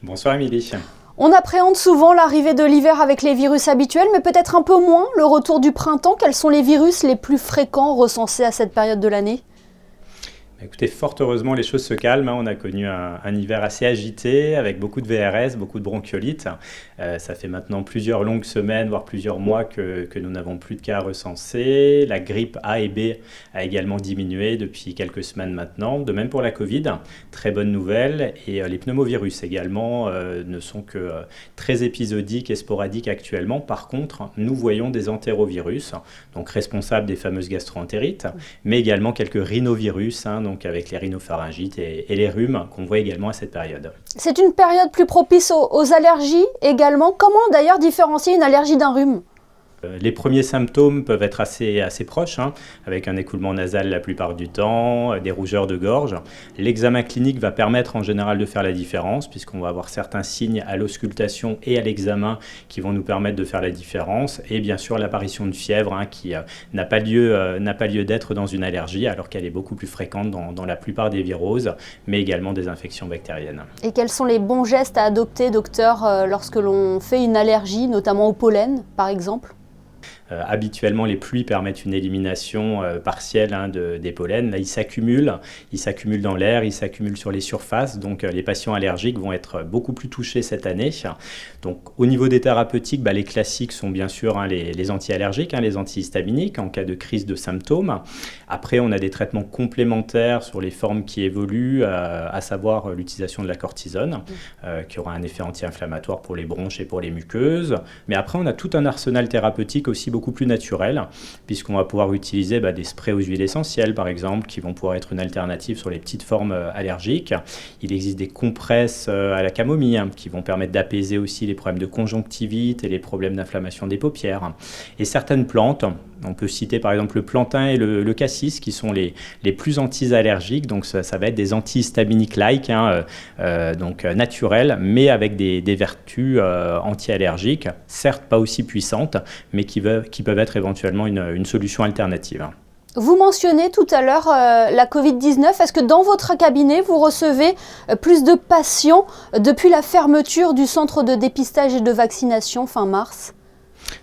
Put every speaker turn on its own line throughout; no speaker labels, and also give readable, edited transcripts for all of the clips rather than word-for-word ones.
Bonsoir Émilie.
On appréhende souvent l'arrivée de l'hiver avec les virus habituels, mais peut-être un peu moins le retour du printemps. Quels sont les virus les plus fréquents recensés à cette période de l'année ?
Écoutez, fort heureusement, les choses se calment. On a connu un hiver assez agité, avec beaucoup de VRS, beaucoup de bronchiolite. Ça fait maintenant plusieurs longues semaines, voire plusieurs mois que nous n'avons plus de cas recensés. La grippe A et B a également diminué depuis quelques semaines maintenant. De même pour la Covid, très bonne nouvelle. Et les pneumovirus également ne sont que très épisodiques et sporadiques actuellement. Par contre, nous voyons des entérovirus, donc responsables des fameuses gastro-entérites, mais également quelques rhinovirus, donc avec les rhinopharyngites et les rhumes qu'on voit également à cette période.
C'est une période plus propice aux allergies également. Comment d'ailleurs différencier une allergie d'un rhume ?
Les premiers symptômes peuvent être assez proches, avec un écoulement nasal la plupart du temps, des rougeurs de gorge. L'examen clinique va permettre en général de faire la différence, puisqu'on va avoir certains signes à l'auscultation et à l'examen qui vont nous permettre de faire la différence. Et bien sûr l'apparition de fièvre qui n'a pas lieu d'être dans une allergie, alors qu'elle est beaucoup plus fréquente dans la plupart des viroses, mais également des infections bactériennes.
Et quels sont les bons gestes à adopter, docteur, lorsque l'on fait une allergie, notamment au pollen, par exemple ?
Habituellement, les pluies permettent une élimination partielle des pollens. Là, ils s'accumulent dans l'air, ils s'accumulent sur les surfaces. Donc, les patients allergiques vont être beaucoup plus touchés cette année. Donc, au niveau des thérapeutiques, les classiques sont bien sûr les anti-allergiques, les antihistaminiques en cas de crise de symptômes. Après, on a des traitements complémentaires sur les formes qui évoluent, à savoir l'utilisation de la cortisone, qui aura un effet anti-inflammatoire pour les bronches et pour les muqueuses. Mais après, on a tout un arsenal thérapeutique aussi beaucoup plus naturel, puisqu'on va pouvoir utiliser des sprays aux huiles essentielles, par exemple, qui vont pouvoir être une alternative sur les petites formes allergiques. Il existe des compresses à la camomille, qui vont permettre d'apaiser aussi les problèmes de conjonctivite et les problèmes d'inflammation des paupières. Et certaines plantes, on peut citer par exemple le plantain et le cassis, qui sont les plus anti-allergiques, donc ça va être des antihistaminiques-like, donc naturels, mais avec des vertus anti-allergiques, certes pas aussi puissantes, mais qui peuvent être éventuellement une solution alternative.
Vous mentionnez tout à l'heure la Covid-19. Est-ce que dans votre cabinet, vous recevez plus de patients depuis la fermeture du centre de dépistage et de vaccination fin mars ?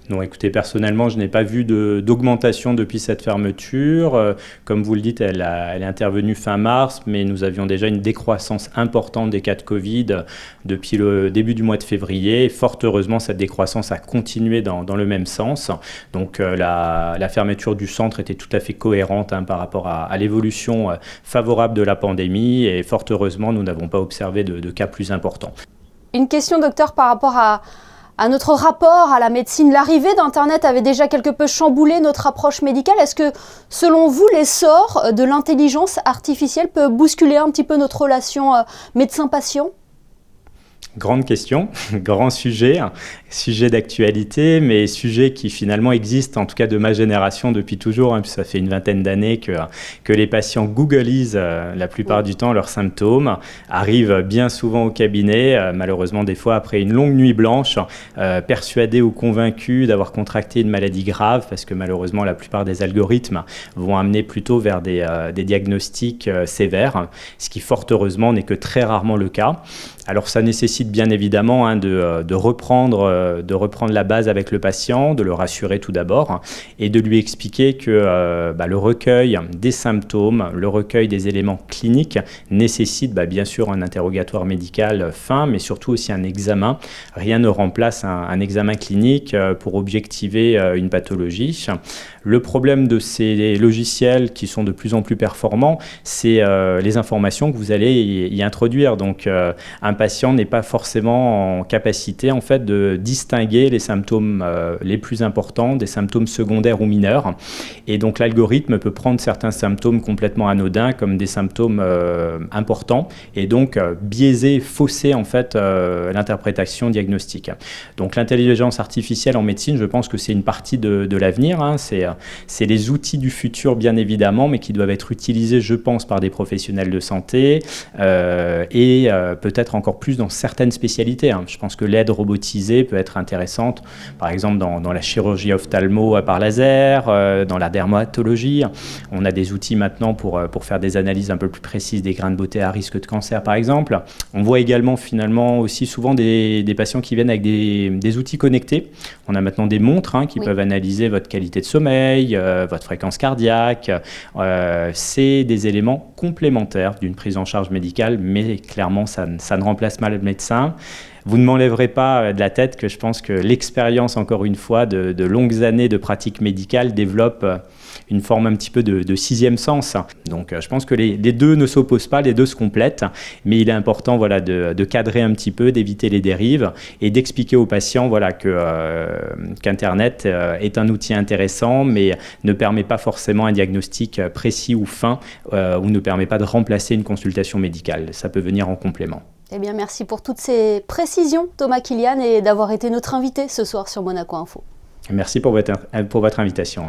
Non, écoutez, personnellement, je n'ai pas vu d'augmentation depuis cette fermeture. Comme vous le dites, elle est intervenue fin mars, mais nous avions déjà une décroissance importante des cas de Covid depuis le début du mois de février. Et fort heureusement, cette décroissance a continué dans le même sens. Donc la fermeture du centre était tout à fait cohérente par rapport à l'évolution favorable de la pandémie. Et fort heureusement, nous n'avons pas observé de cas plus importants.
Une question, docteur, par rapport à notre rapport à la médecine. L'arrivée d'Internet avait déjà quelque peu chamboulé notre approche médicale. Est-ce que, selon vous, l'essor de l'intelligence artificielle peut bousculer un petit peu notre relation médecin-patient ?
Grande question, grand sujet d'actualité, mais sujet qui finalement existe, en tout cas de ma génération depuis toujours, ça fait une vingtaine d'années que les patients googlisent la plupart du temps leurs symptômes, arrivent bien souvent au cabinet, malheureusement des fois après une longue nuit blanche, persuadés ou convaincus d'avoir contracté une maladie grave, parce que malheureusement la plupart des algorithmes vont amener plutôt vers des diagnostics sévères, ce qui fort heureusement n'est que très rarement le cas. Alors ça nécessite bien évidemment de reprendre la base avec le patient, de le rassurer tout d'abord et de lui expliquer que le recueil des symptômes, le recueil des éléments cliniques nécessite bien sûr un interrogatoire médical fin, mais surtout aussi un examen. Rien ne remplace un examen clinique pour objectiver une pathologie. Le problème de ces logiciels qui sont de plus en plus performants, c'est les informations que vous allez y introduire. Donc un patient n'est pas forcément en capacité en fait de distinguer les symptômes les plus importants des symptômes secondaires ou mineurs. Et donc l'algorithme peut prendre certains symptômes complètement anodins comme des symptômes importants et donc biaiser, fausser en fait l'interprétation diagnostique. Donc l'intelligence artificielle en médecine, je pense que c'est une partie de l'avenir. C'est les outils du futur bien évidemment, mais qui doivent être utilisés, je pense, par des professionnels de santé et peut-être encore plus dans certaines certaines spécialités. Je pense que l'aide robotisée peut être intéressante, par exemple dans la chirurgie ophtalmo par laser, dans la dermatologie. On a des outils maintenant pour faire des analyses un peu plus précises des grains de beauté à risque de cancer, par exemple. On voit également finalement aussi souvent des patients qui viennent avec des outils connectés. On a maintenant des montres qui peuvent analyser votre qualité de sommeil, votre fréquence cardiaque. C'est des éléments complémentaires d'une prise en charge médicale, mais clairement, ça ne remplace pas le médecin. Vous ne m'enlèverez pas de la tête que je pense que l'expérience, encore une fois, de longues années de pratique médicale développe une forme un petit peu de sixième sens. Donc je pense que les deux ne s'opposent pas, les deux se complètent, mais il est important de cadrer un petit peu, d'éviter les dérives et d'expliquer aux patients qu'Internet est un outil intéressant, mais ne permet pas forcément un diagnostic précis ou fin, ou ne permet pas de remplacer une consultation médicale. Ça peut venir en complément.
Eh bien, merci pour toutes ces précisions, Thomas Kilian, et d'avoir été notre invité ce soir sur Monaco Info.
Merci pour votre invitation.